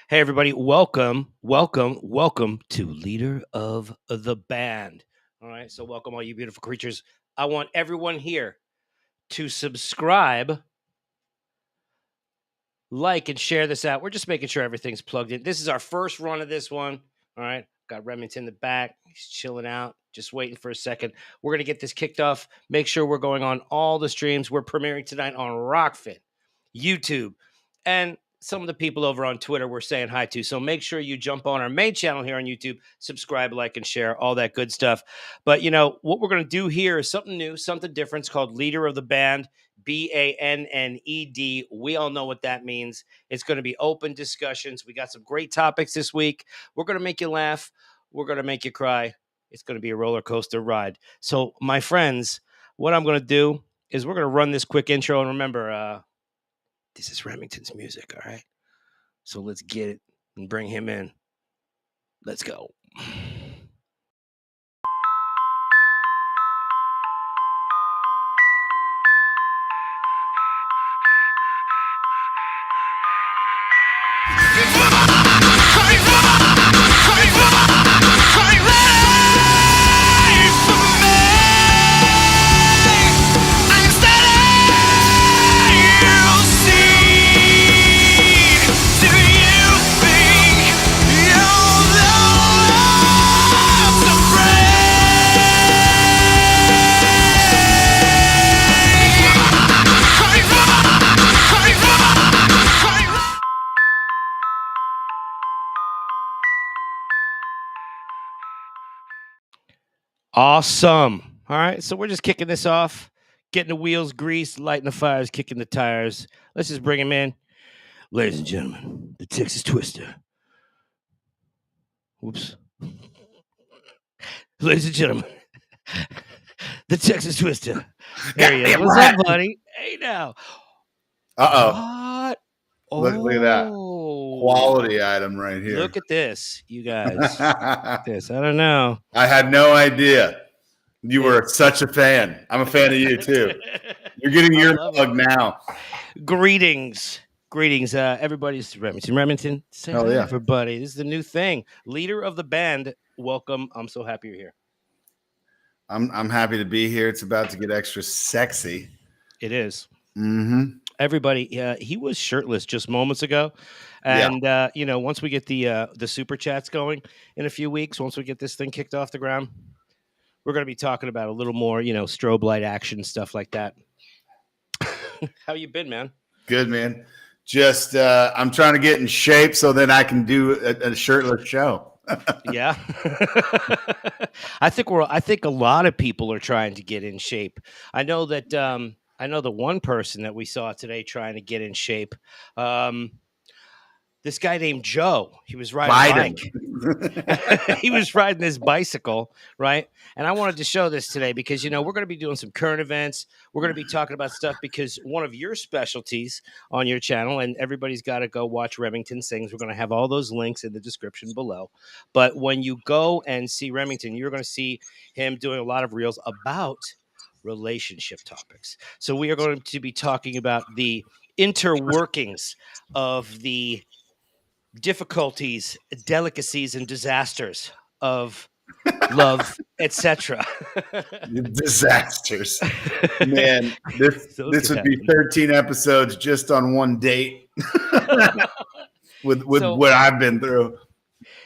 Hey, everybody, welcome to Leader of the Band. All right, so welcome, all you beautiful creatures. I want everyone here to subscribe, like, and share this out. We're just making sure everything's plugged in. This is our first run of this one. All right, got Remington in the back. He's chilling out, just waiting for a second. We're going to get this kicked off. Make sure we're going on all the streams. We're premiering tonight on Rockfin, YouTube, and some of the people over on Twitter we're saying hi to. So make sure you jump on our main channel here on YouTube, subscribe, like, and share, all that good stuff. But, what we're going to do here is something new, something different. It's called Leader of the Band, BANNED. We all know what that means. It's going to be open discussions. We got some great topics this week. We're going to make you laugh. We're going to make you cry. It's going to be a roller coaster ride. So, my friends, what I'm going to do is we're going to run this quick intro. And remember, this is Remington's music, all right? So let's get it and bring him in. Let's go. Awesome. All right, so we're just kicking this off, getting the wheels greased, lighting the fires, kicking the tires. Let's just bring him in. Ladies and gentlemen, the Texas Twister. Whoops. Ladies and gentlemen, the Texas Twister. There he is. What's up, buddy? Hey, now. Uh-oh. What? Look at that. Quality item right here. Look at this, you guys. Look at this. I don't know. I had no idea. You were such a fan. I'm a fan of you, too. You're getting your plug now. Greetings. Everybody's Remington. Say hi, everybody. This is the new thing. Leader of the Band. Welcome. I'm so happy you're here. I'm happy to be here. It's about to get extra sexy. It is. Mm-hmm. Everybody, he was shirtless just moments ago. And, once we get the super chats going in a few weeks, once we get this thing kicked off the ground, we're going to be talking about a little more, strobe light action, stuff like that. How you been, man? Good, man. Just I'm trying to get in shape so then I can do a shirtless show. Yeah. I think a lot of people are trying to get in shape. I know that the one person that we saw today trying to get in shape. This guy named Joe, he was riding a bike. He was riding his bicycle, right? And I wanted to show this today because, we're going to be doing some current events. We're going to be talking about stuff because one of your specialties on your channel, and everybody's got to go watch Remington Sings. We're going to have all those links in the description below. But when you go and see Remington, you're going to see him doing a lot of reels about relationship topics. So we are going to be talking about the interworkings of the difficulties, delicacies, and disasters of love, etc. Disasters, man. This would be 13 episodes just on one date with what I've been through.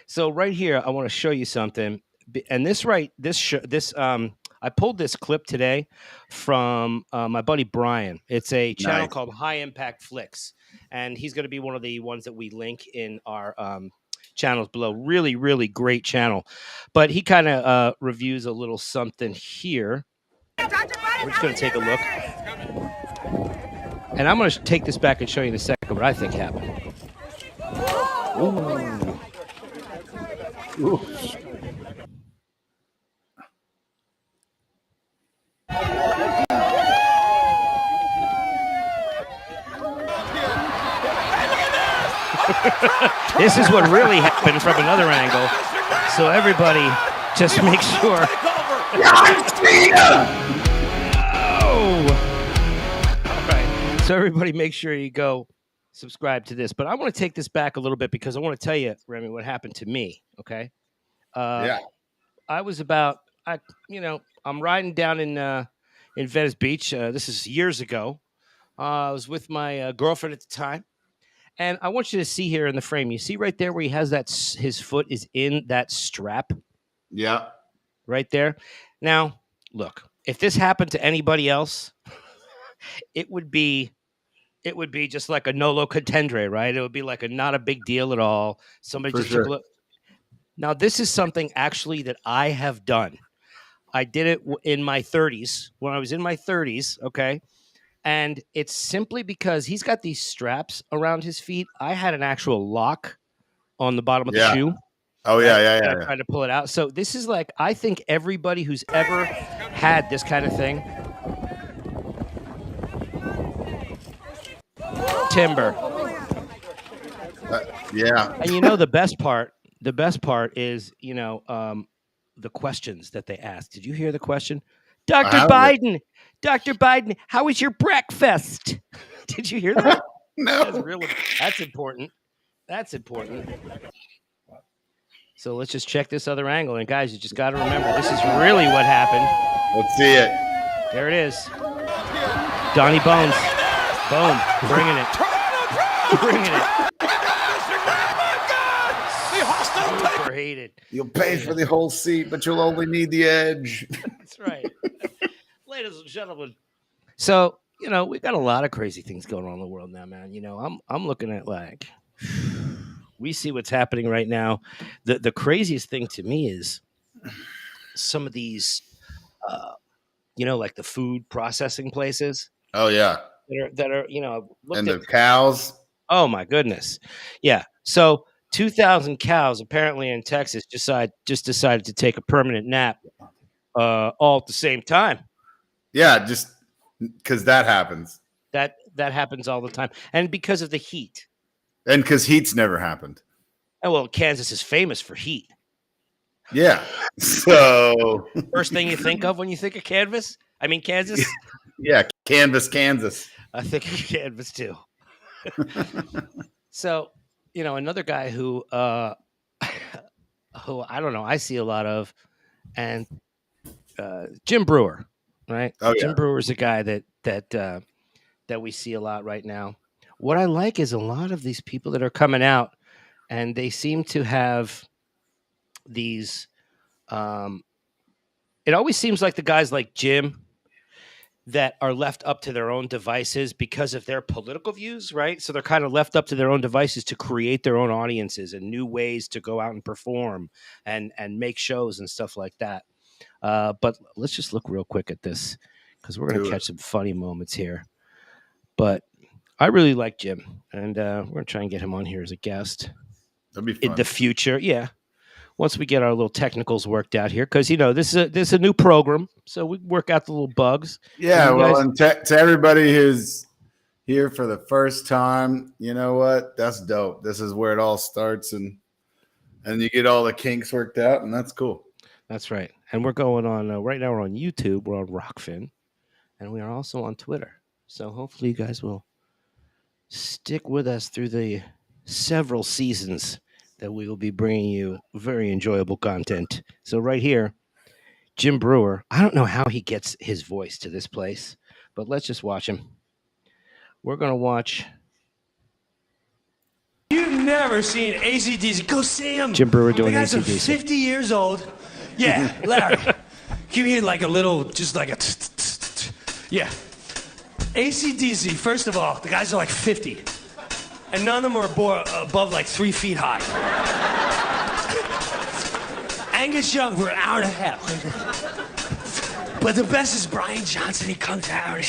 So right here, I want to show you something, and I pulled this clip today from my buddy Brian. It's a channel called High Impact Flicks, and he's going to be one of the ones that we link in our channels below. Really, really great channel. But he kind of reviews a little something here. We're just going to take a look. And I'm going to take this back and show you in a second what I think happened. Ooh. This is what really happened from another angle. So everybody just make sure. Oh! All right. So everybody make sure you go subscribe to this. But I want to take this back a little bit because I want to tell you, Remy, what happened to me. Okay. I was I'm riding down in Venice Beach. This is years ago. I was with my girlfriend at the time. And I want you to see here in the frame. You see right there where he has his foot is in that strap? Yeah. Right there. Now, look, if this happened to anybody else, it would be just like a nolo contendere, right? It would be like not a big deal at all. Somebody just took a look. Now, this is something actually that I have done. I did it in my 30s, when I was in my 30s, okay? And it's simply because he's got these straps around his feet. I had an actual lock on the bottom of the shoe. Oh, yeah. I tried to pull it out. So this is like, I think everybody who's ever had this kind of thing. Timber. Yeah. And the best part is, the questions that they ask. Did you hear the question? Dr. Biden, how was your breakfast? Did you hear that? No. That's important. That's important. So let's just check this other angle. And guys, you just got to remember, this is really what happened. Let's see it. There it is. Donnie Bones. Boom. Bringing it. Super hated. You'll pay for the whole seat, but you'll only need the edge. That's right. Ladies and gentlemen. So, we've got a lot of crazy things going on in the world now, man. I'm looking at we see what's happening right now. The craziest thing to me is some of these, like the food processing places. Oh, yeah. That are and the cows. Oh, my goodness. Yeah. So 2,000 cows apparently in Texas just decided to take a permanent nap all at the same time. Yeah, just because that happens. That happens all the time. And because of the heat. And because heat's never happened. And well, Kansas is famous for heat. Yeah. So first thing you think of when you think of Kansas? Yeah, Kansas. I think of Kansas too. So, another guy who I don't know, I see a lot of, and Jim Breuer, right? Oh, yeah. Jim Breuer is a guy that we see a lot right now. What I like is a lot of these people that are coming out, and they seem to have these. It always seems like the guys like Jim that are left up to their own devices because of their political views, right? So they're kind of left up to their own devices to create their own audiences and new ways to go out and perform and make shows and stuff like that. But let's just look real quick at this because we're going to catch some funny moments here. But I really like Jim, and we're going to try and get him on here as a guest. That'd be fun. In the future. Yeah. Once we get our little technicals worked out here, because this is a new program, so we work out the little bugs. Yeah, and to everybody who's here for the first time, you know what? That's dope. This is where it all starts, and you get all the kinks worked out, and that's cool. That's right. And we're going on right now. We're on YouTube. We're on Rockfin, and we are also on Twitter. So hopefully, you guys will stick with us through the several seasons that we will be bringing you very enjoyable content. So right here, Jim Breuer, I don't know how he gets his voice to this place, but let's just watch him. We're going to watch. You've never seen AC/DC. Go see him. Jim Breuer doing AC/DC. The guys are 50 years old. Yeah, Larry. Give me like a little, just like a yeah. AC/DC, first of all, the guys are like 50. And none of them are above like 3 feet high. Angus Young for an hour and a half. But the best is Brian Johnson. He comes out.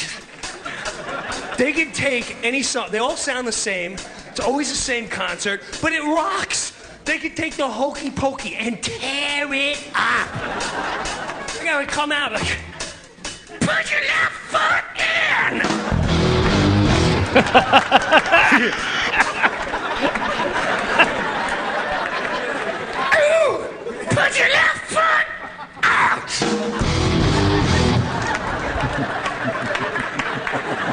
They can take any song. They all sound the same. It's always the same concert, but it rocks. They can take the Hokey Pokey and tear it up. They gotta come out like, put your left foot in. Put your left foot out!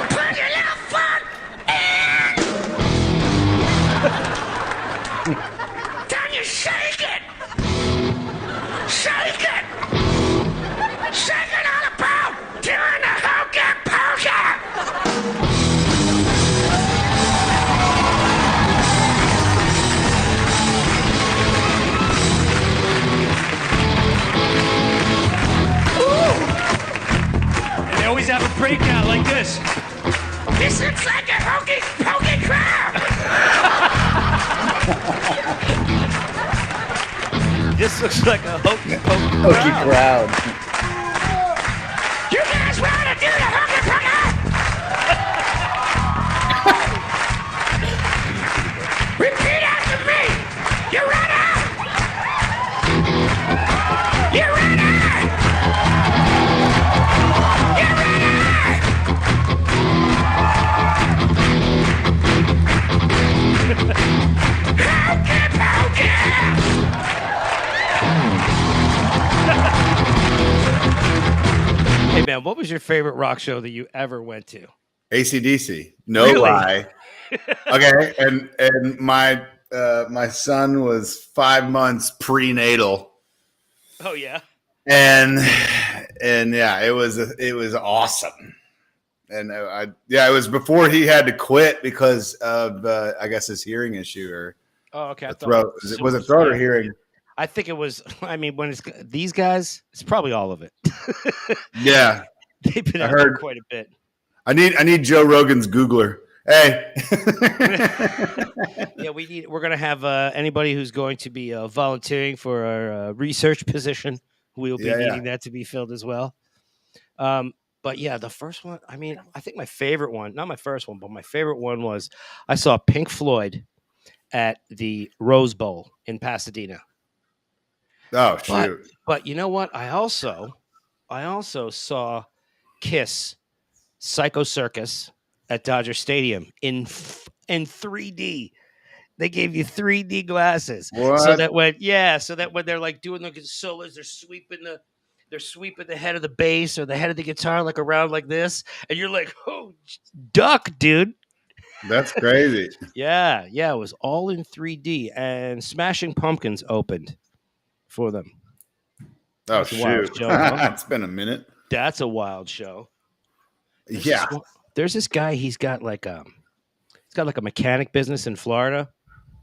Put your left foot in! This looks like a hokey pokey Hokey crowd. crowd. You guys want to do the hooker pooker? Repeat after me. You ready? You ready? You ready? Hokey pokey. Hey man, what was your favorite rock show that you ever went to? AC/DC. No Really? lie. Okay, and my my son was 5 months prenatal, Oh yeah. and yeah, it was awesome. And it was before he had to quit because of I guess his hearing issue or Oh okay. I a thought throat. Was it throat or yeah. hearing? I think it was. I mean, when it's these guys, it's probably all of it. Yeah, They've been I out there heard- quite a bit. I need Joe Rogan's Googler. Hey, Yeah, we're gonna have anybody who's going to be volunteering for our research position. We'll be Yeah, yeah. needing that to be filled as well. But yeah, the first one. I mean, I think my favorite one, not my first one, but my favorite one was I saw Pink Floyd at the Rose Bowl in Pasadena. oh shoot, But you know what? I also saw Kiss Psycho Circus at Dodger Stadium in 3D. They gave you 3D glasses, so What? that when they're like doing the solos, they're sweeping the head of the bass or the head of the guitar like around like this, and you're like, oh, duck, dude. That's crazy. Yeah, it was all in 3D, and Smashing Pumpkins opened for them. Oh That's a wild shoot, show, huh? it's been a minute. That's a wild show. Yeah, There's this guy. He's got like a mechanic business in Florida,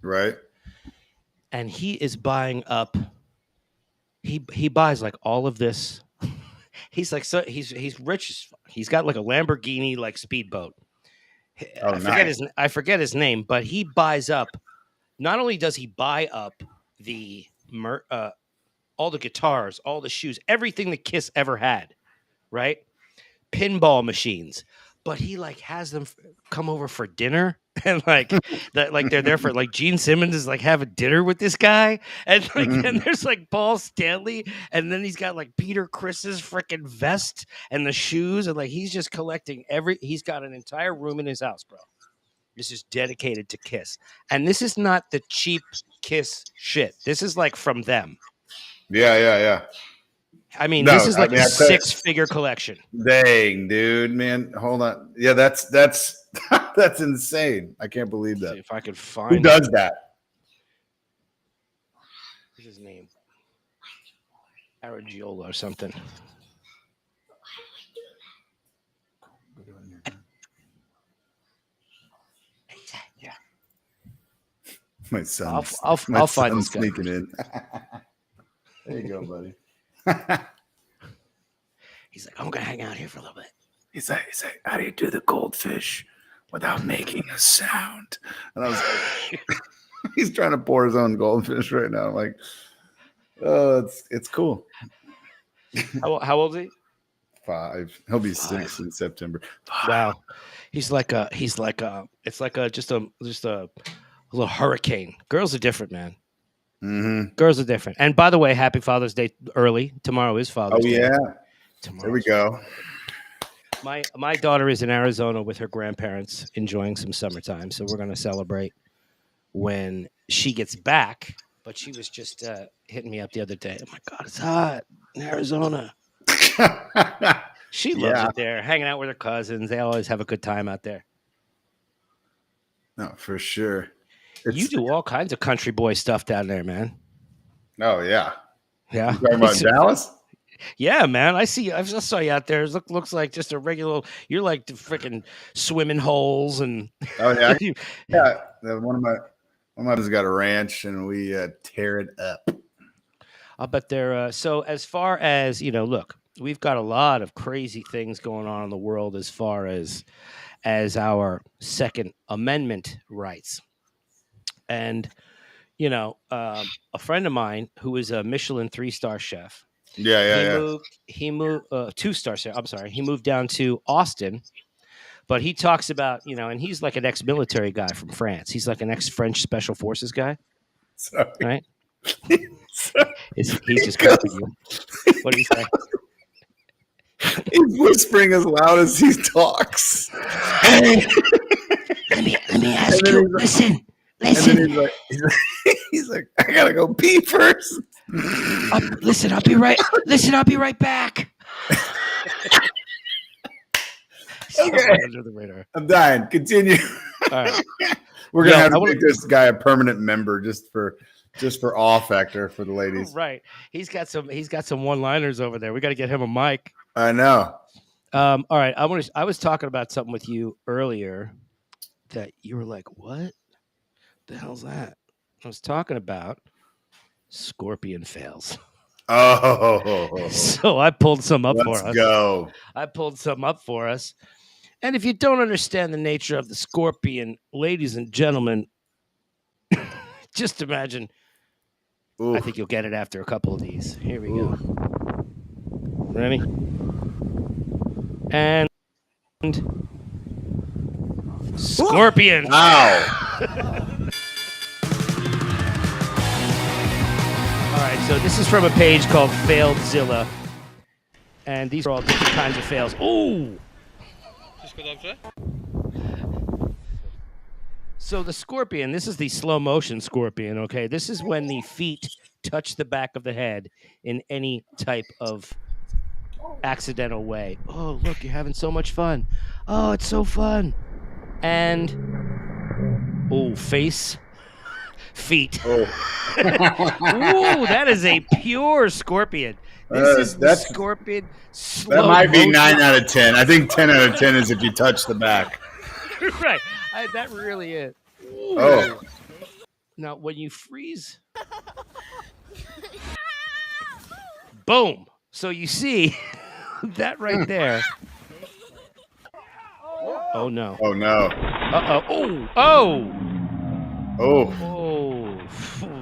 right. and he is buying up. He buys like all of this. He's like he's rich. He's got like a Lamborghini like speedboat. Oh, I forget his name, but he buys up. Not only does he buy up the all the guitars, all the shoes, everything that Kiss ever had, right? Pinball machines, but he like has them come over for dinner, and like that, like they're there for like Gene Simmons is like having dinner with this guy, and like then there's like Paul Stanley, and then he's got like Peter Chris's freaking vest and the shoes, and like he's just collecting he's got an entire room in his house, bro. This is dedicated to Kiss, and this is not the cheap Kiss shit. This is like from them. Yeah. I mean, No, this is like I mean, a I bet- 6-figure collection. Dang, dude, man, hold on. Yeah, that's that's insane. I can't believe See that. if I could Who find does that? what's his name? Aragiola or something. Yeah. My son. I'll find son's this guy. sneaking in. There you go, buddy. He's like, I'm gonna hang out here for a little bit. He's like, how do you do the goldfish without making a sound? And I was like, he's trying to pour his own goldfish right now. I'm like, oh, it's cool. How old is he? 5. He'll be 6 5. in September. Wow. It's like just a little hurricane. Girls are different, man. Mm-hmm. Girls are different. And by the way, happy Father's Day early. Tomorrow is Father's Oh Day. yeah, Tomorrow. there we go. My daughter is in Arizona with her grandparents enjoying some summertime, so we're going to celebrate when she gets back. But she was just hitting me up the other day. Oh my God, it's hot in Arizona. She loves Yeah. it there, hanging out with her cousins. They always have a good time out there. No, for sure. You do all kinds of country boy stuff down there, man. Oh yeah. Yeah, You talking about Dallas? yeah, man. I just saw you out there. It looks like just a regular. You're like the freaking swimming holes and. Oh yeah, yeah. One of my has got a ranch, and we tear it up. I'll bet they're so as far as look, we've got a lot of crazy things going on in the world as far as our Second Amendment rights. And a friend of mine who is a Michelin 3-star chef. Yeah. He moved 2-star chef. I'm sorry. He moved down to Austin, but he talks about, and he's like an ex-military guy from France. He's like an ex-French special forces guy, Sorry. right? Sorry. He's just copying you. What do you say? He's whispering as loud as he talks. Let me ask you. Listen. And then he's like, I gotta go pee first. Listen, I'll be right. I'll be right back. Okay. Under the radar. I'm dying. Continue. All right. We're gonna have to make this guy a permanent member just for awe factor for the ladies. Right. He's got some one-liners over there. We got to get him a mic. I know. All right. I was talking about something with you earlier that you were like, what the hell's that? I was talking about scorpion fails. Oh. So I pulled some up for us. Let's go. I pulled some up for us. And if you don't understand the nature of the scorpion, ladies and gentlemen, just imagine. Ooh. I think you'll get it after a couple of these. Here we go. Ready? And scorpion. Wow. All right, so this is from a page called Failedzilla, and these are all different kinds of fails. Ooh! So the scorpion, this is the slow motion scorpion, okay? This is when the feet touch the back of the head in any type of accidental way. Oh, look, you're having so much fun. Oh, it's so fun. And, feet. Oh. Ooh, that is a pure scorpion. This is the scorpion. That might be 9 out of 10. I think 10 out of 10 is if you touch the back. Right. That really is. Ooh. Oh. Now, when you freeze, boom. So you see that right there. Oh no. Oh no. Uh-oh. Oh. Oh. Oh.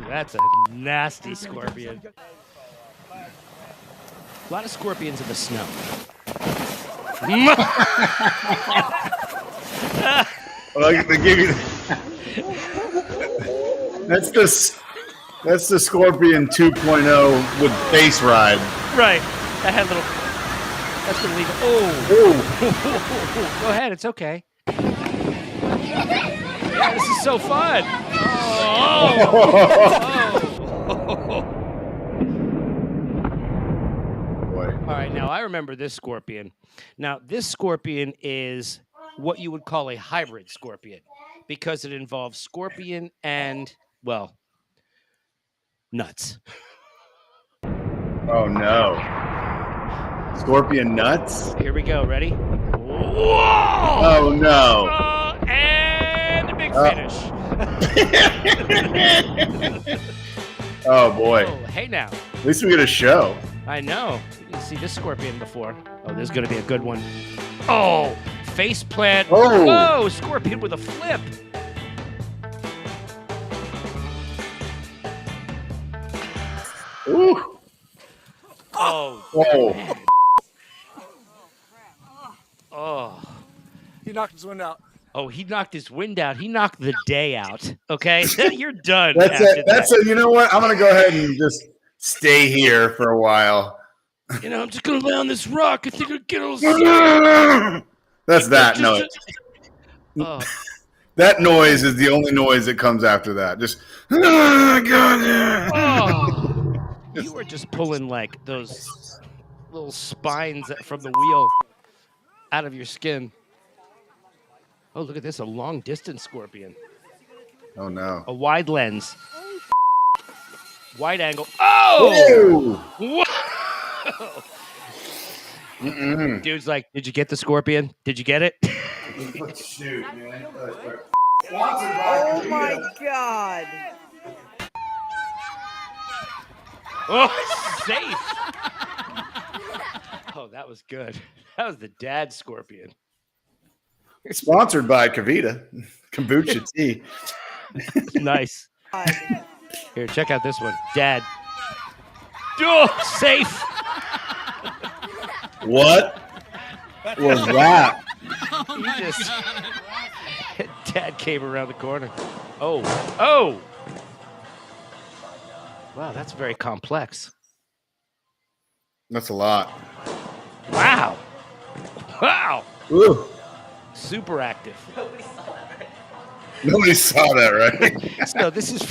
That's a nasty scorpion. A lot of scorpions in the snow. They give you. That's the Scorpion 2.0 with face ride. Right. That had little. That's gonna leave. Oh. Go ahead. It's okay. Yeah, this is so fun. Boy. All right. Now I remember this scorpion. Now this scorpion is what you would call a hybrid scorpion because it involves scorpion and, well, nuts. Oh no. Scorpion nuts? Here we go. Ready? Whoa! Oh no. And a big finish. Oh boy. Oh, hey now. At least we get a show. I know. You didn't see this scorpion before. Oh, this is going to be a good one. Oh, face plant. Oh. Whoa, scorpion with a flip. Ooh. Oh. Oh. Man. Oh. He knocked his wind out. Oh, he knocked his wind out. He knocked the day out. Okay, you're done. That's after it. That's that. it. You know what? I'm gonna go ahead and just stay here for a while. I'm just gonna lay on this rock. I think I'll get a little. That's that noise. Oh. That noise is the only noise that comes after that. Just. Oh, You were just pulling like those little spines from the wheel out of your skin. Oh, look at this, a long distance scorpion. Oh no. A wide lens. Wide angle. Oh! Whoa! Dude's like, did you get the scorpion? Did you get it? Shoot, man. Oh my God. Oh, safe. Oh, that was good. That was the dad scorpion. Sponsored by Kavita, kombucha tea. Nice. Here, check out this one. Dad. Oh, safe. What was that? He just. Dad came around the corner. Oh. Wow, that's very complex. That's a lot. Wow. Ooh. Super active. Nobody saw that, right? So this is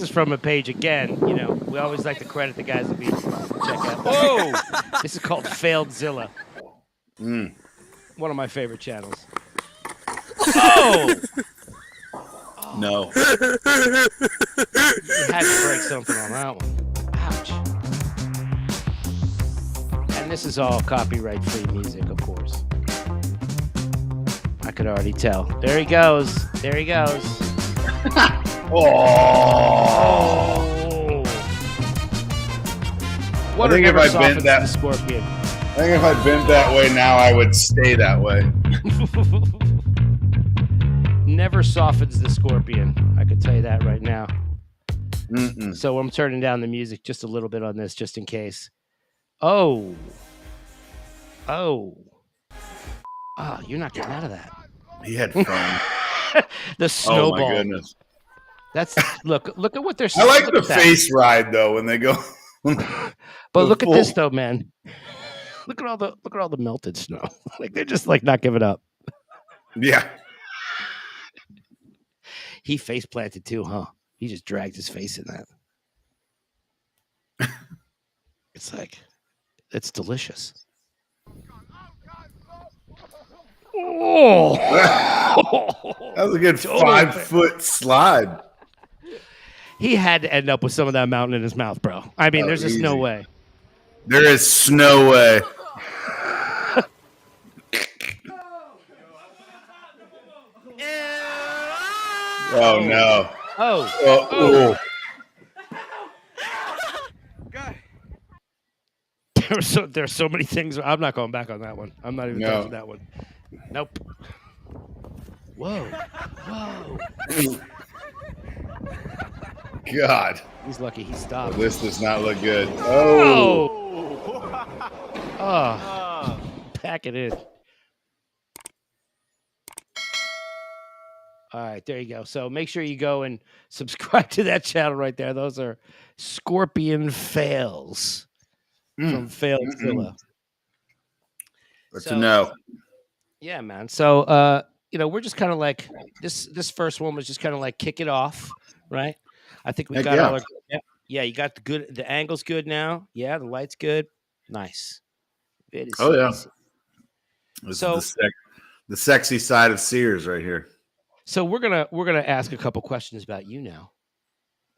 from a page again. You know, we always like to credit the guys that we check out. Whoa! This is called Failedzilla. One of my favorite channels. Oh! No. You had to break something on that one. Ouch. And this is all copyright-free music, of course. I could already tell. There he goes. Oh. What I think if I bent that, the scorpion. I think if I bent that way now, I would stay that way. Never softens the scorpion. I could tell you that right now. Mm-mm. So I'm turning down the music just a little bit on this, just in case. Oh, you're not getting out of that. He had fun. The snowball. Oh my goodness! That's look at what they're. I like the at that. face ride though when they go. But look at this though, man. Look at all the melted snow. Like they're just like not giving up. Yeah. He face planted too, huh? He just dragged his face in that. It's like, it's delicious. Oh, That was a good 5-foot slide. He had to end up with some of that mountain in his mouth, bro. I mean, there's just no easy. way. There is no way. Oh no. Oh. There's so many things. I'm not going back on that one. I'm not even touching that one. Nope. Whoa. God. He's lucky he stopped. This does not look good. Oh. Pack it in. All right, there you go. So make sure you go and subscribe to that channel right there. Those are Scorpion Fails from Failedzilla. Good to know. Yeah, man. So we're just kind of like this first one was just kind of like kick it off, right? I think we got all our you got the angle's good now. Yeah, the light's good. Nice. It is So the sexy side of Sears right here. So we're gonna ask a couple questions about you now.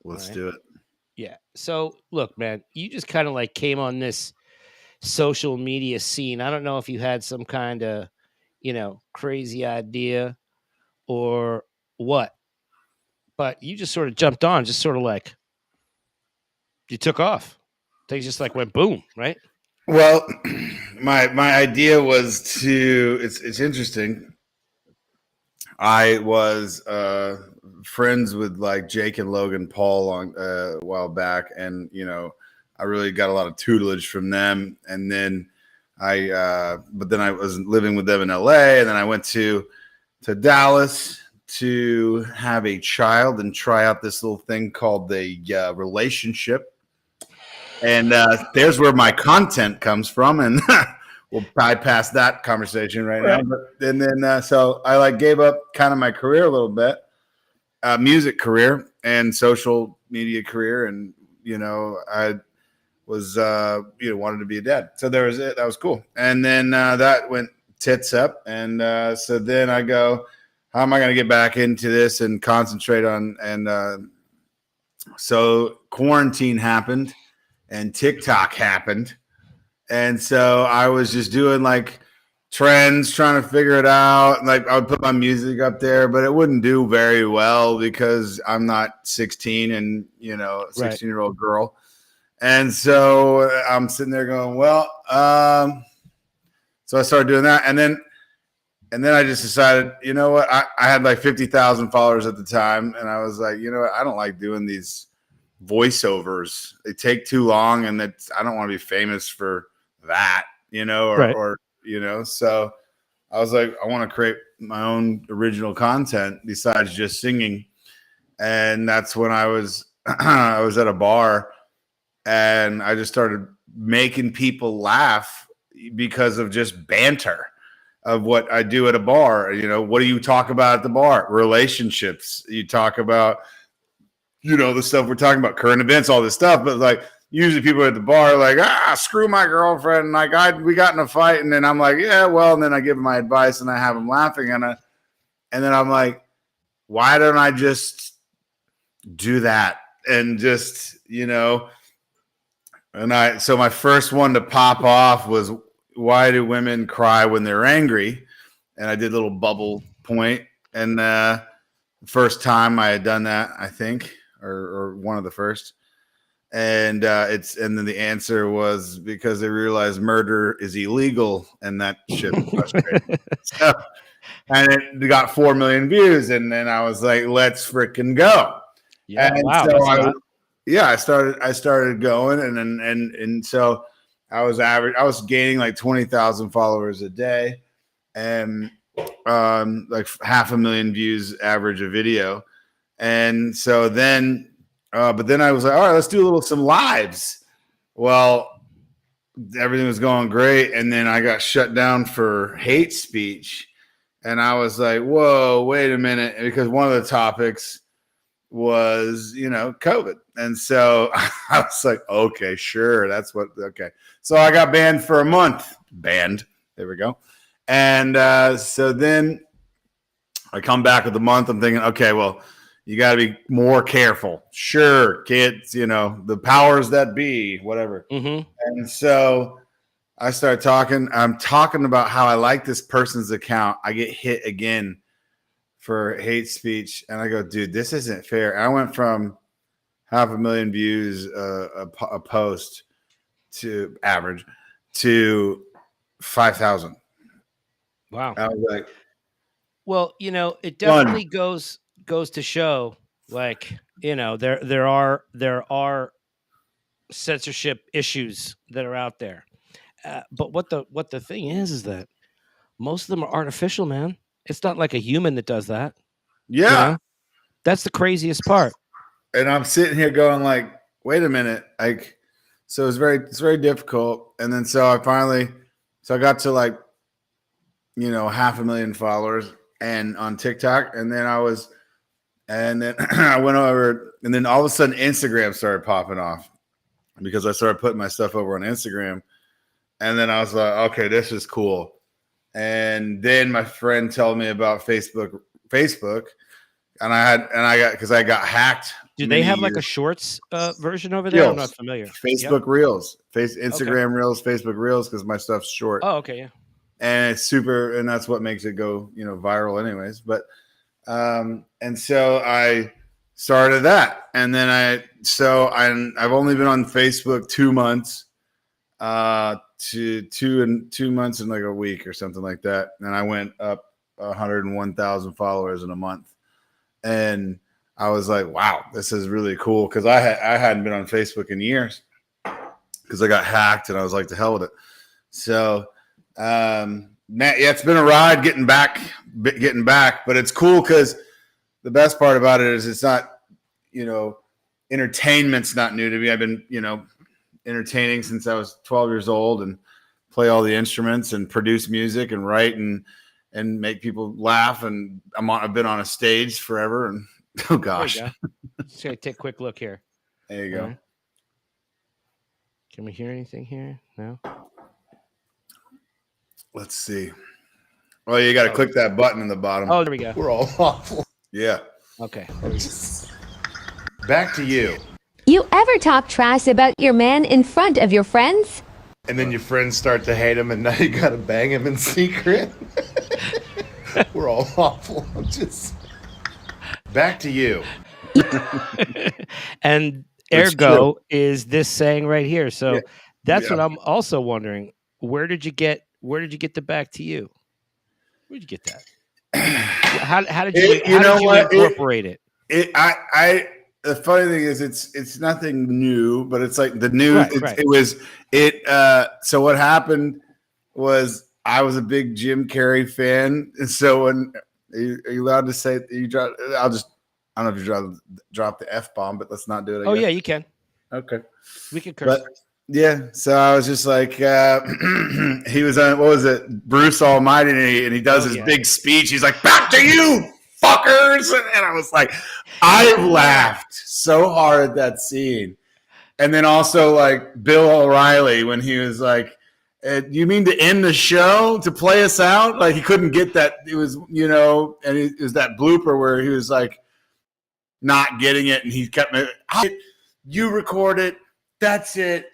Let's do it. Yeah. So look, man, you just kind of like came on this social media scene. I don't know if you had some kind of, crazy idea or what, but you just sort of jumped on, just sort of like you took off. Things just like went boom, right? Well, my idea was to. It's interesting. I was friends with like Jake and Logan Paul a while back, and I really got a lot of tutelage from them. And then but then I was living with them in LA, and then I went to Dallas to have a child and try out this little thing called the relationship. And there's where my content comes from, and we'll bypass that conversation right now. And then so I gave up kind of my career a little bit, music career and social media career, and I was wanted to be a dad. So there was it. That was cool. And then that went tits up, and so then I go, how am I going to get back into this and concentrate on? And so quarantine happened. And TikTok happened. And so I was just doing like trends, trying to figure it out. Like I would put my music up there, but it wouldn't do very well because I'm not 16 and, a 16-year-old girl. And so I'm sitting there going, well, so I started doing that. And then I just decided, you know what? I had like 50,000 followers at the time. And I was like, you know what? I don't like doing these voiceovers. They take too long, and I don't want to be famous for that, Right. or so I was like, I want to create my own original content besides just singing. And that's when I was I was at a bar, and I just started making people laugh because of just banter of what I do at a bar. What do you talk about at the bar? Relationships. You talk about, the stuff we're talking about, current events, all this stuff. But like, usually people at the bar are like, screw my girlfriend. Like we got in a fight. And then I'm like, yeah, well, and then I give them my advice and I have them laughing. And then I'm like, why don't I just do that? And just, so my first one to pop off was, why do women cry when they're angry? And I did a little bubble point. And first time I had done that, I think, or one of the first. And then the answer was because they realized murder is illegal, and that shit was frustrating. And it got 4 million views, and then I was like, let's freaking go. Yeah, and wow. So I started going, and so I was gaining like 20,000 followers a day, and like 500,000 views average a video. And so then, but then I was like, all right, let's do some lives. Well, everything was going great. And then I got shut down for hate speech. And I was like, whoa, wait a minute. Because one of the topics was, COVID. And so I was like, okay, sure. Okay. So I got banned for a month. There we go. And so then I come back with the month. I'm thinking, okay, well, you got to be more careful. Sure, kids, the powers that be, whatever. Mm-hmm. And so I started talking. I'm talking about how I like this person's account. I get hit again for hate speech. And I go, dude, this isn't fair. I went from 500,000 views a post to average to 5,000. Wow. I was like, well, it definitely goes to show, like, there are censorship issues that are out there. But what the thing is that most of them are artificial, man. It's not like a human that does that. yeah. That's the craziest part. And I'm sitting here going like, wait a minute. Like, so it's very difficult. And then so I got to like, 500,000 followers and on TikTok. And then I went over, and then all of a sudden Instagram started popping off because I started putting my stuff over on Instagram. And then I was like, okay, this is cool. And then my friend told me about Facebook, and I got hacked. Do they have like a shorts version over there? Reels. I'm not familiar. Facebook Reels, Instagram Reels, Facebook Reels, because my stuff's short. Oh, okay, yeah. And it's super, and that's what makes it go, viral anyways. But and so I started that, and then I've only been on Facebook 2 months, to 2 months and like a week or something like that, and I went up 101,000 followers in a month, and I was like, wow, this is really cool, because I hadn't been on Facebook in years because I got hacked, and I was like, to hell with it. So it's been a ride getting back, but it's cool because the best part about it is it's not, entertainment's not new to me. I've been, entertaining since I was 12 years old, and play all the instruments and produce music and write and make people laugh. And I've been on a stage forever. And oh gosh, Just gonna take a quick look here. There you go. Right. Can we hear anything here? No. Let's see. Oh, you got to click that button in the bottom. Oh, there we go. We're all awful. Yeah. Okay. Back to you. You ever talk trash about your man in front of your friends? And then your friends start to hate him, and now you got to bang him in secret. We're all awful. Back to you. And ergo is this saying right here. So that's what I'm also wondering. Where did you get the back to you? Where'd you get that? How did you incorporate it? the funny thing is it's nothing new, but it's like the new. Right. So what happened was I was a big Jim Carrey fan, and so when are you allowed to say you drop? I don't know if you drop the F-bomb, but let's not do it. Oh yeah, you can. Okay. We can curse. But yeah, so I was just like, he was on, what was it, Bruce Almighty, and he does his big speech. He's like, back to you, fuckers. And I was like, I laughed so hard at that scene. And then also like Bill O'Reilly when he was like, you mean to end the show to play us out? Like he couldn't get that. It was, and it was that blooper where he was like not getting it. And he kept, you record it. That's it.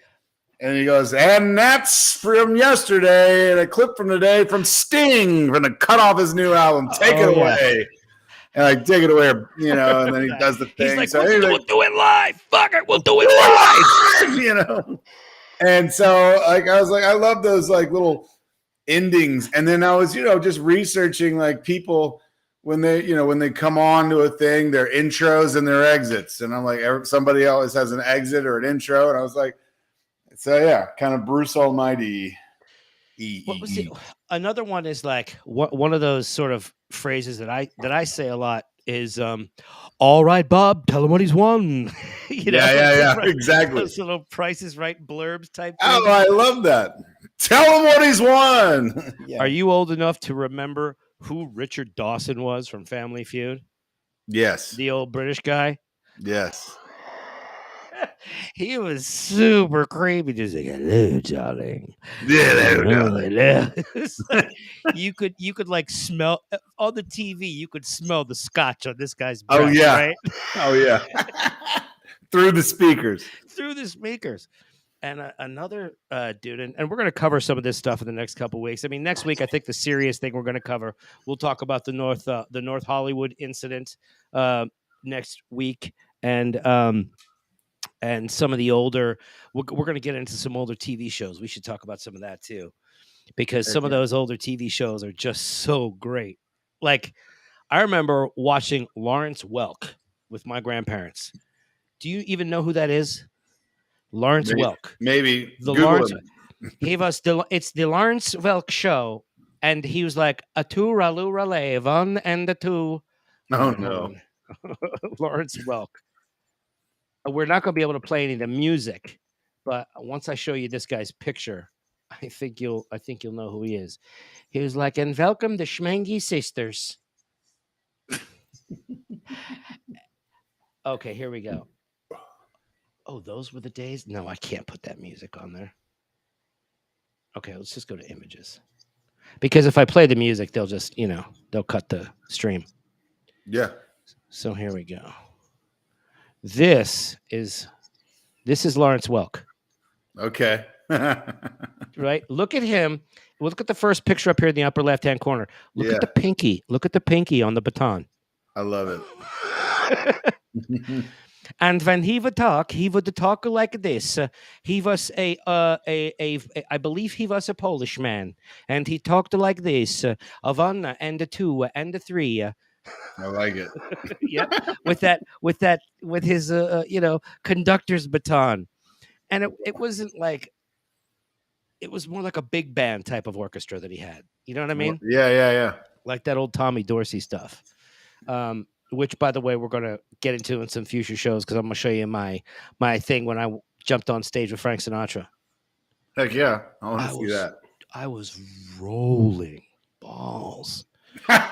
And he goes, and that's from yesterday, and a clip from today from Sting, from the cut off his new album. Take it away. And I take it away, and then he does the thing. He's like, so we'll do it live. Fuck it, we'll do it live. And so like I was like, I love those like little endings. And then I was, just researching like people when they come on to a thing, their intros and their exits. And I'm like, somebody always has an exit or an intro. And I was like, so yeah, kind of Bruce Almighty. What was it? Another one is like one of those sort of phrases that I say a lot is, all right, Bob, tell him what he's won. Yeah, exactly. Those little Price is Right blurbs type thing. Oh, I love that. Tell him what he's won. Yeah. Are you old enough to remember who Richard Dawson was from Family Feud? Yes. The old British guy? Yes. He was super creepy, just like, hello, darling. Yeah, you could like smell on the TV. You could smell the scotch on this guy's breath. Oh yeah, right? Oh yeah. Through the speakers. And another dude, and we're going to cover some of this stuff in the next couple of weeks. I mean, next week I think the serious thing we're going to cover. We'll talk about the North Hollywood incident next week, and some of the older, we're going to get into some older TV shows. We should talk about some of that too, because some of those older TV shows are just so great. Like, I remember watching Lawrence Welk with my grandparents. Do you even know who that is? Lawrence Welk. Maybe. The Lawrence. It's the Lawrence Welk show, and he was like a two ralu rale one and a two. Oh no, Lawrence Welk. We're not going to be able to play any of the music, but once I show you this guy's picture, I think you'll know who he is. He was like, and welcome the Schmangy Sisters. Okay, here we go. Oh, those were the days? No, I can't put that music on there. Okay, let's just go to images. Because if I play the music, they'll just, they'll cut the stream. Yeah. So here we go. This is Lawrence Welk. Okay. Right? Look at him. Look at the first picture up here in the upper left-hand corner. Look at the pinky. Look at the pinky on the baton. I love it. And when he would talk like this. He was I believe he was a Polish man, and he talked like this: a one and a two and a three. I like it. Yeah, with his conductor's baton, and it wasn't like, it was more like a big band type of orchestra that he had. You know what I mean? Yeah. Like that old Tommy Dorsey stuff. Which, by the way, we're going to get into in some future shows, because I'm going to show you my thing when I jumped on stage with Frank Sinatra. Heck yeah, I want to see that. I was rolling balls. And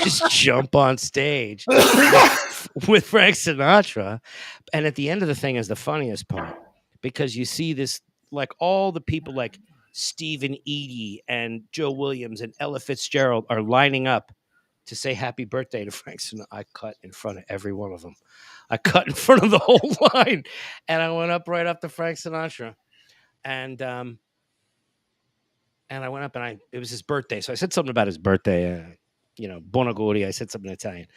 just jump on stage with Frank Sinatra. And at the end of the thing is the funniest part, because you see this, like all the people like Stephen Eady and Joe Williams and Ella Fitzgerald are lining up to say happy birthday to Frank Sinatra. I cut in front of every one of them. I cut in front of the whole line. And I went up right up to Frank Sinatra. And I went up, and it was his birthday. So I said something about his birthday. Buon auguri. I said something in Italian.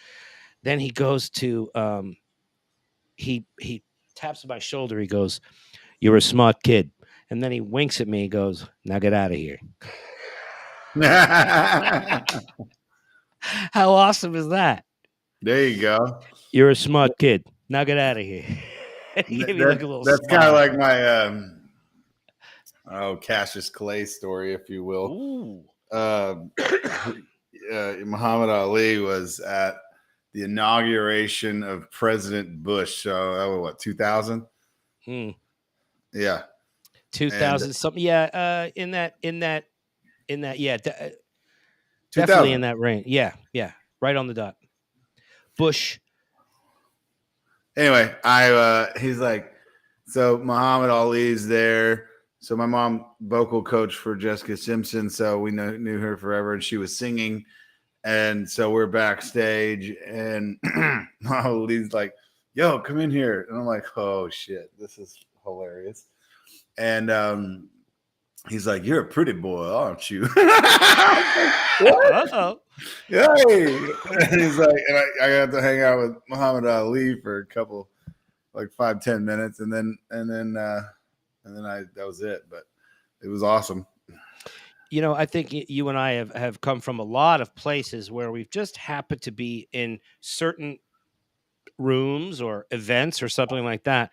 Then he goes to, he taps my shoulder. He goes, "You're a smart kid." And then he winks at me. He goes, "Now get out of here." How awesome is that? There you go. You're a smart kid. Now get out of here. He gave me like a little That's kind smile. of like my Cassius Clay story, if you will. Ooh. Muhammad Ali was at the inauguration of President Bush. So what, 2000? Hmm. Yeah, 2000 something. Yeah. In that. Yeah. 2000. Definitely in that range. Yeah. Yeah. Right on the dot. Bush. Anyway, he's like, so Muhammad Ali's there. So my mom vocal coach for Jessica Simpson, so we knew her forever, and she was singing. And so we're backstage, and Ali's like, "Yo, come in here," and I'm like, "Oh shit, this is hilarious." And he's like, "You're a pretty boy, aren't you?" Uh-oh. Yay! And he's like, and I got to hang out with Muhammad Ali for a couple, like 5-10 minutes, and then that was it. But it was awesome. You know, I think you and I have come from a lot of places where we've just happened to be in certain rooms or events or something like that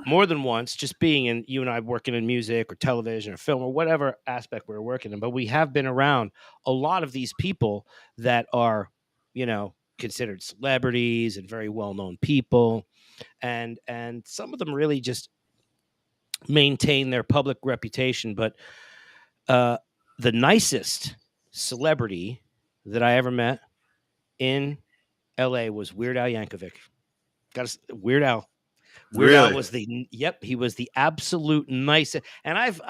more than once, just being in, you and I working in music or television or film or whatever aspect we're working in. But we have been around a lot of these people that are, you know, considered celebrities and very well-known people. And some of them really just maintain their public reputation. But the nicest celebrity that I ever met in LA was Weird Al Yankovic. Weird Al. Weird Al was he was the absolute nicest. And I've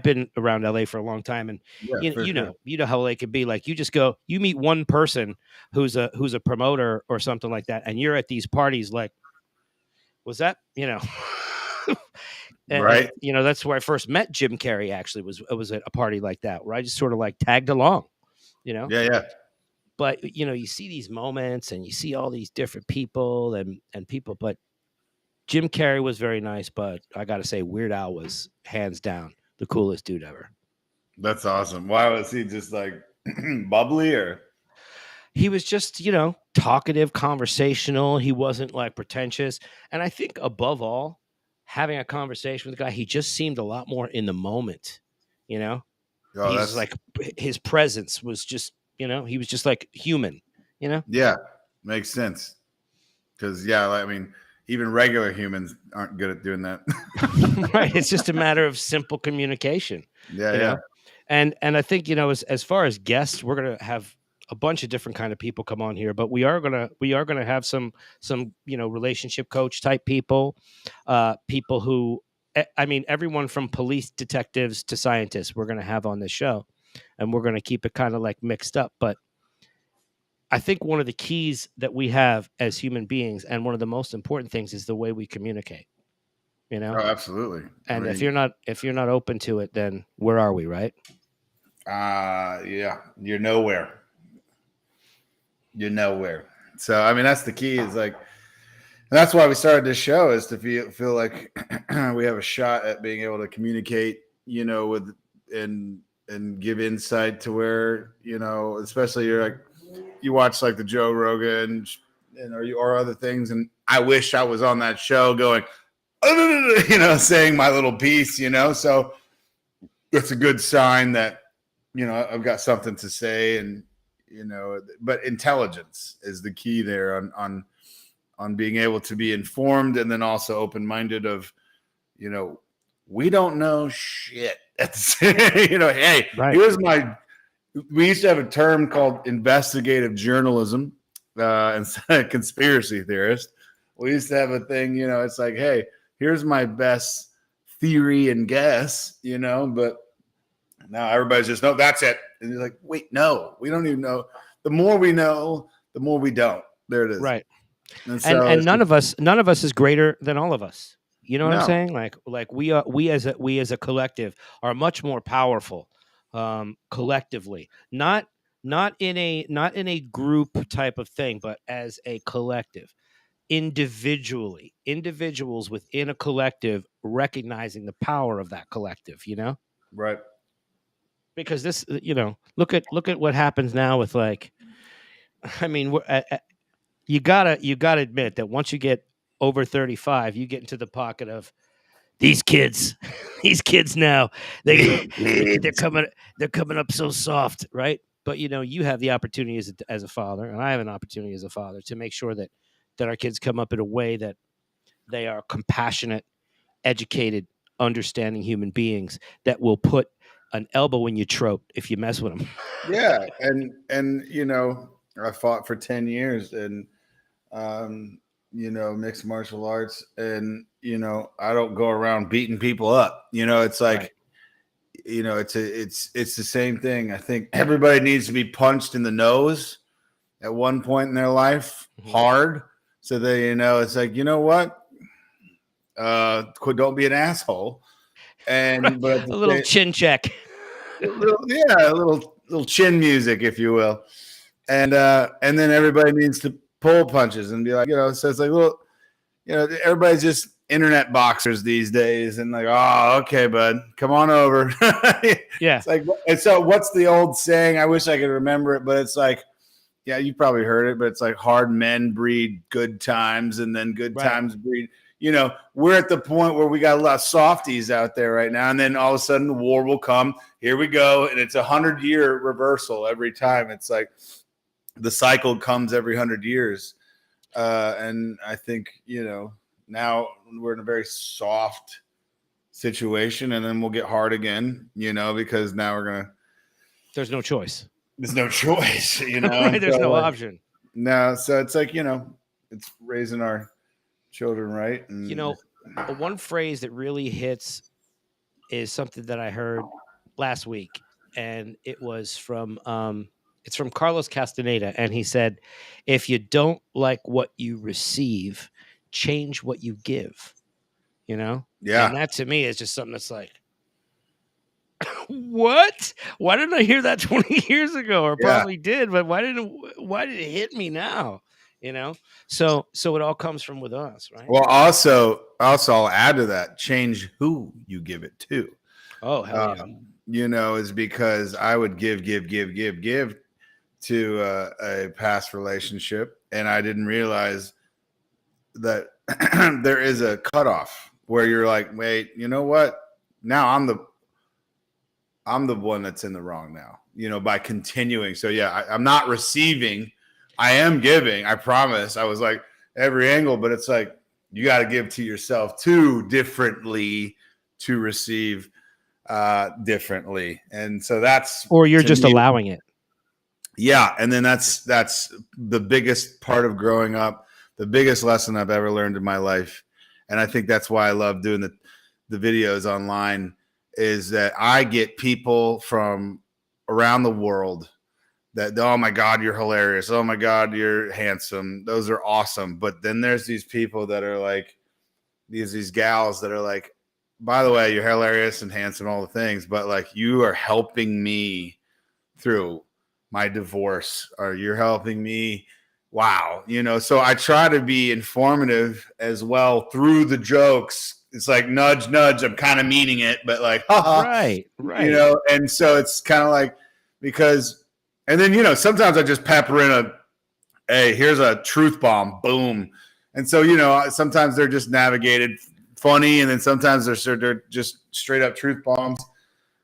been around LA for a long time, and you know how LA can be. Like, you just go, you meet one person who's a promoter or something like that, and you're at these parties like, was that, and, right? And, that's where I first met Jim Carrey. Actually, was at a party like that where I just sort of like tagged along, Yeah. But you see these moments, and you see all these different people and people, but Jim Carrey was very nice, but I got to say, Weird Al was hands down the coolest dude ever. That's awesome. Why was he just like bubbly, or? He was just, talkative, conversational. He wasn't like pretentious. And I think above all, having a conversation with the guy, he just seemed a lot more in the moment, He's like, his presence was just, he was just like human, Yeah, makes sense. Because, I mean, even regular humans aren't good at doing that. Right. It's just a matter of simple communication. Yeah. And I think, as far as guests, we're going to have a bunch of different kind of people come on here, but we are going to have some, relationship coach type people, people who, I mean, everyone from police detectives to scientists, we're going to have on this show, and we're going to keep it kind of like mixed up. But I think one of the keys that we have as human beings, and one of the most important things, is the way we communicate. Oh, absolutely. And if you're not open to it, then where are we, right? Yeah, you're nowhere. So, I mean, that's the key. Is like, and that's why we started this show, is to feel like we have a shot at being able to communicate, with and give insight to where, especially you're like, you watch like the Joe Rogan or other things, and I wish I was on that show going, saying my little piece, so it's a good sign that, I've got something to say, and, but intelligence is the key there on being able to be informed, and then also open-minded of, we don't know shit. Hey, right. We used to have a term called investigative journalism and conspiracy theorist. We used to have a thing, it's like, hey, here's my best theory and guess, but now everybody's just, no, that's it. And you're like, wait, no, we don't even know. The more we know, the more we don't. There it is. Right. And, so and none of us is greater than all of us. You know what I'm saying? Like we as a collective are much more powerful, collectively, not in a group type of thing, but as a collective, individuals within a collective, recognizing the power of that collective, right. Because this, look at what happens now with, like, I mean, you gotta admit that once you get over 35, you get into the pocket of these kids. These kids now, they're coming up so soft, right? But you have the opportunity as a father, and I have an opportunity as a father to make sure that our kids come up in a way that they are compassionate, educated, understanding human beings that will put an elbow in your throat if you mess with them. Yeah, and I fought for 10 years and mixed martial arts, and I don't go around beating people up. It's like Right. it's the same thing. I think everybody needs to be punched in the nose at one point in their life hard, so they it's like, what, don't be an asshole. And but A little chin check. a little chin music, if you will. And then everybody needs to pull punches and be like, so it's like, well, everybody's just internet boxers these days, and like, oh, okay, bud, come on over. Yeah. It's like, and so what's the old saying? I wish I could remember it, but it's like, yeah, you probably heard it, but it's like, hard men breed good times, and then good times breed. We're at the point where we got a lot of softies out there right now, and then all of a sudden the war will come. Here we go, and it's 100-year reversal every time. It's like the cycle comes every 100 years, and I think now we're in a very soft situation, and then we'll get hard again. Because now There's no choice. there's no choice. Right, there's no option. No, so it's like it's raising our children right. And one phrase that really hits is something that I heard last week, and it was from it's from Carlos Castaneda, and he said, if you don't like what you receive, change what you give. Yeah. And that to me is just something that's like, what? Why didn't I hear that 20 years ago? Or probably did, but why did it hit me now? So it all comes from with us, right? Well, also I'll add to that, change who you give it to. Oh, hell yeah. Is because I would give to a past relationship, and I didn't realize that there is a cutoff where you're like, wait, you know what? Now I'm the one that's in the wrong now, by continuing. So yeah, I'm not receiving, I am giving. I promise. I was like every angle, but it's like, you got to give to yourself too differently to receive differently. And so or you're just allowing it. Yeah. And then that's the biggest part of growing up, the biggest lesson I've ever learned in my life. And I think that's why I love doing the videos online, is that I get people from around the world that, oh my God, you're hilarious. Oh my God, you're handsome. Those are awesome. But then there's these people that are like, these gals that are like, by the way, you're hilarious and handsome, all the things, but like, you are helping me through my divorce, or you're helping me. Wow. So I try to be informative as well through the jokes. It's like nudge, nudge. I'm kind of meaning it, but like, haha. Right. And so it's kind of like, because, and then, sometimes I just pepper in hey, here's a truth bomb, boom. And so, sometimes they're just navigated funny, and then sometimes they're just straight up truth bombs.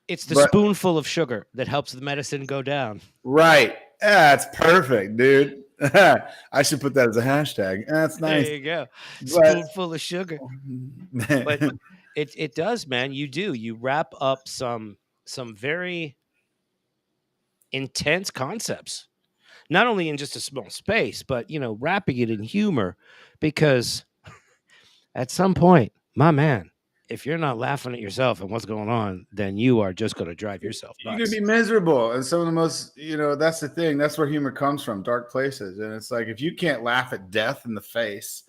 It's the spoonful of sugar that helps the medicine go down. Right. Yeah, it's perfect, dude. I should put that as a hashtag. That's nice. There you go. Spoonful of sugar. But it does, man. You wrap up some very intense concepts, not only in just a small space, but wrapping it in humor, because at some point, my man, if you're not laughing at yourself and what's going on, then you are just going to drive yourself nuts. You're going to be miserable. And some of the most, that's the thing. That's where humor comes from, dark places. And it's like, if you can't laugh at death in the face,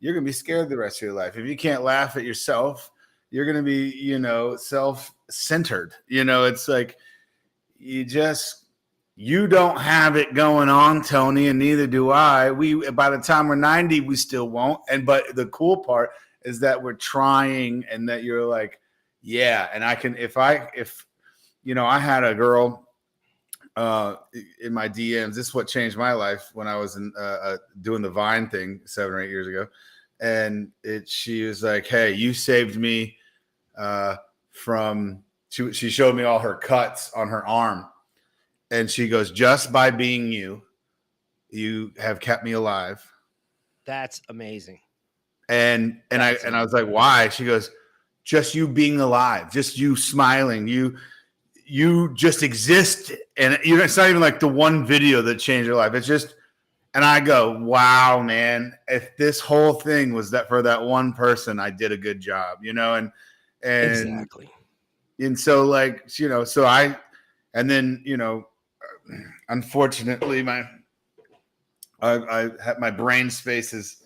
you're going to be scared the rest of your life. If you can't laugh at yourself, you're going to be, self-centered. It's like, you don't have it going on, Tony, and neither do I. By the time we're 90, we still won't. But the cool part is that we're trying, and that you're like, yeah. And I can, if I had a girl in my DMs. This is what changed my life when I was in, doing the Vine thing 7 or 8 years ago. and she was like, "Hey, you saved me from." She showed me all her cuts on her arm, and she goes, "Just by being you, you have kept me alive." That's amazing. And I was like, "Why?" She goes, "Just you being alive, just you smiling, you just exist, and it's not even like the one video that changed your life. It's just." And I go, "Wow, man! If this whole thing was that for that one person, I did a good job, And Exactly. And so, like, and then unfortunately, I had my brain space is,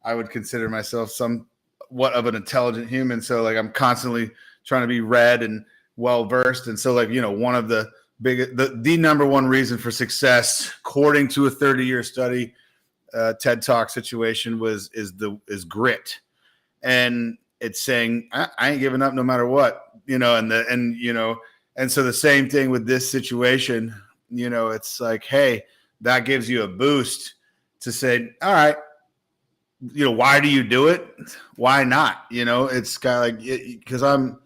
I would consider myself somewhat of an intelligent human. So, like, I'm constantly trying to be read and well versed. And so, like, one of the the number one reason for success, according to a 30-year study, TED Talk situation is grit, and it's saying I ain't giving up no matter what, and so the same thing with this situation, it's like, hey, that gives you a boost to say, all right, why do you do it? Why not? It's kind of like, because I'm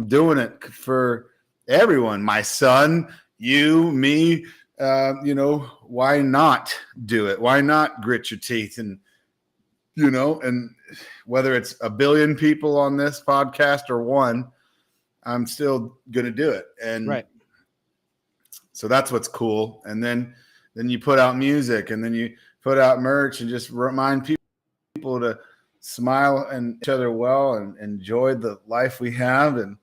doing it for everyone, my son, you, me, why not do it? Why not grit your teeth? And whether it's a billion people on this podcast or one, I'm still going to do it. And right. So that's what's cool. And then you put out music, and then you put out merch, and just remind people to smile and each other well and enjoy the life we have. And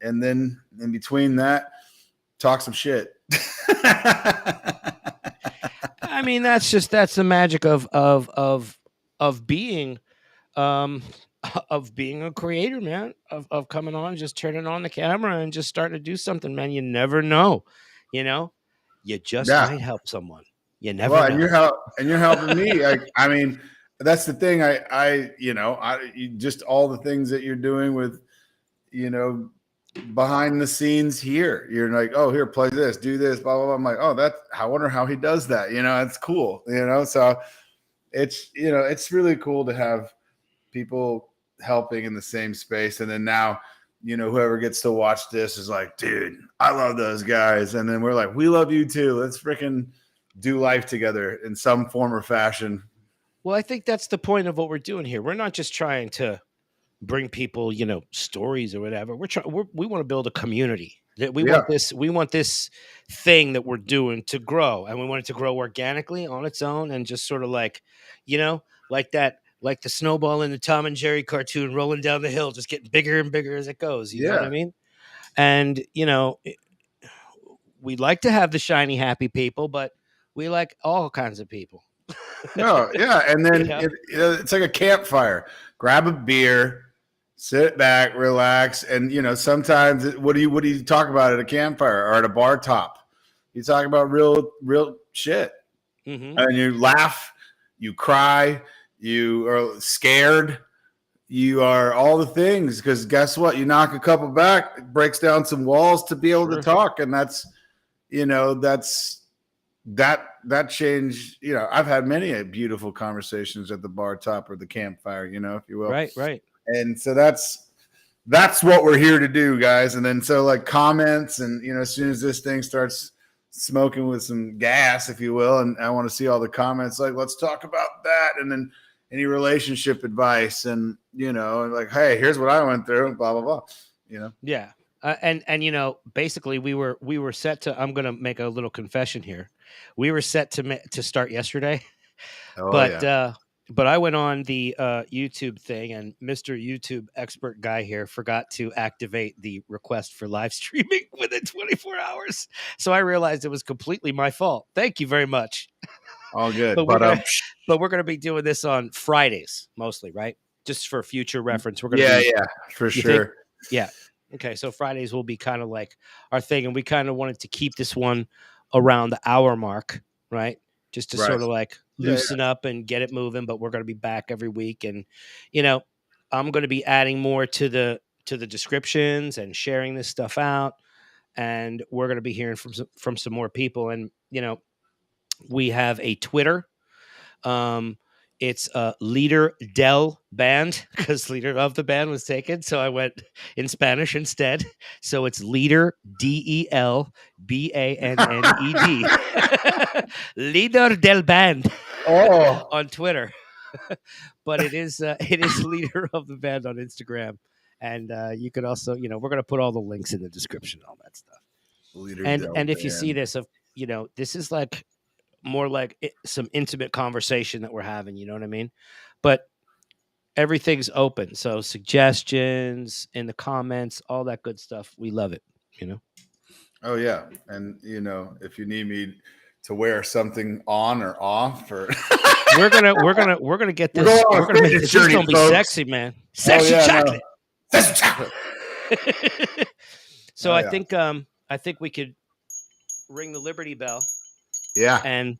then in between that, talk some shit. I mean, that's the magic of being of being a creator, man, of coming on, just turning on the camera and just starting to do something, man. You never know, you just might help someone. You never know. And you're helping me. I mean, that's the thing. I just all the things that you're doing with, behind the scenes here. You're like, oh, here, play this, do this, blah, blah, blah. I'm like, oh, I wonder how he does that. It's cool, so it's really cool to have people helping in the same space. And then now, whoever gets to watch this is like, dude, I love those guys. And then we're like, we love you too. Let's freaking do life together in some form or fashion. Well, I think that's the point of what we're doing here. We're not just trying to bring people, stories or whatever. We want to build a community. We want this thing that we're doing to grow, and we want it to grow organically on its own, and just sort of like, like the snowball in the Tom and Jerry cartoon rolling down the hill, just getting bigger and bigger as it goes. You know what I mean? And, we like to have the shiny, happy people, but we like all kinds of people. No, yeah. And then it's like a campfire. Grab a beer, sit back, relax. And, sometimes what do you talk about at a campfire or at a bar top? You talk about real shit. Mm-hmm. And you laugh, you cry, you are scared, you are all the things, because guess what? You knock a couple back, it breaks down some walls to be able to talk. And that's, that change. I've had many beautiful conversations at the bar top or the campfire, if you will. Right. And so that's what we're here to do, guys. And then so, like, comments, and as soon as this thing starts smoking with some gas, if you will, and I want to see all the comments, like, let's talk about that. And then any relationship advice, and like, hey, here's what I went through, blah blah blah. Yeah. And basically we were set to. I'm gonna make a little confession here. We were set to start yesterday, but I went on the YouTube thing, and Mr. YouTube expert guy here forgot to activate the request for live streaming within 24 hours. So I realized it was completely my fault. Thank you very much. All good. But we're gonna be doing this on Fridays mostly, right? Just for future reference. We're gonna for sure. Yeah. Okay, so Fridays will be kind of like our thing, and we kind of wanted to keep this one around the hour mark, right? Just to sort of like loosen up and get it moving. But we're going to be back every week, and I'm going to be adding more to the descriptions and sharing this stuff out, and we're going to be hearing from some more people. And we have a Twitter. It's Leader Del Band because leader of the band was taken. So I went in Spanish instead. So it's Leader DELBANNED. Leader del Band Oh, on Twitter. But it is Leader of the Band on Instagram. And you could also, we're going to put all the links in the description and all that stuff. Leader And if you see this, this is like more like some intimate conversation that we're having, you know what I mean? But everything's open. So suggestions in the comments, all that good stuff. We love it, Oh yeah, and if you need me to wear something on or off, or we're gonna get this. We're gonna make this gonna be sexy, man. Sexy chocolate. No. Sexy chocolate. So I think we could ring the Liberty Bell. Yeah. And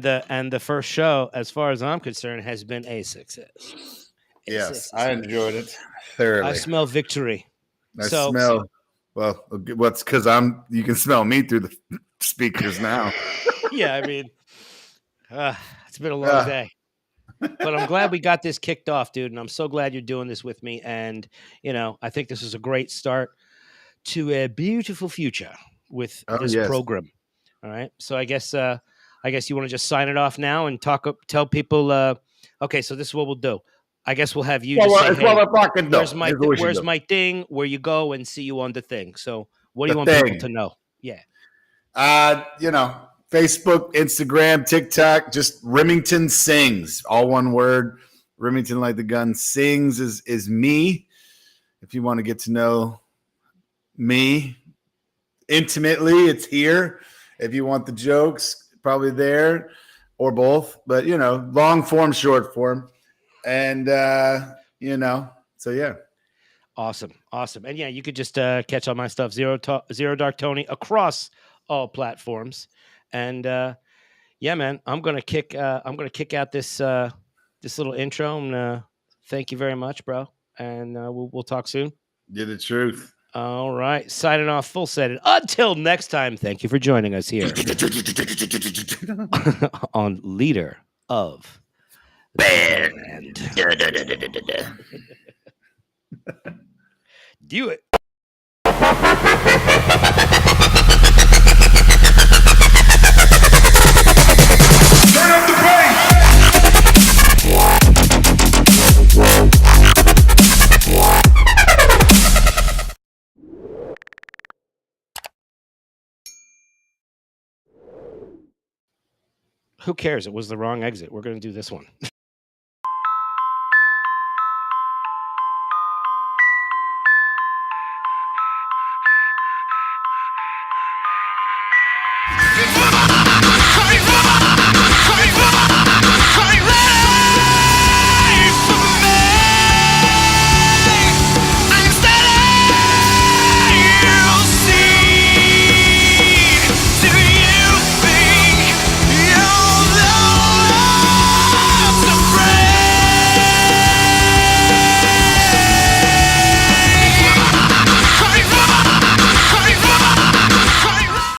the first show, as far as I'm concerned, has been a success. Yes, I enjoyed it thoroughly. I smell victory. I smell. Well, what's because you can smell me through the speakers now. Yeah, I mean, it's been a long day, but I'm glad we got this kicked off, dude. And I'm so glad you're doing this with me. And I think this is a great start to a beautiful future with this program. All right, so I guess you want to just sign it off now and tell people. Okay, so this is what we'll do. I guess we'll have you just say, hey, where's my thing? Where you go and see you on the thing. So what do you want people to know? Yeah. Facebook, Instagram, TikTok, just Remington Sings, all one word. Remington like the gun. Sings is me. If you want to get to know me intimately, it's here. If you want the jokes, probably there or both. But long form, short form. And so yeah. Awesome. And yeah, you could just catch all my stuff, Zero Dark Tony, across all platforms. And yeah, man, I'm gonna kick out this little intro. And thank you very much, bro. And we'll talk soon. You're the truth. All right, signing off, full set. Until next time, thank you for joining us here on Leader of Band. Do it. Turn up the bass. Who cares? It was the wrong exit. We're going to do this one.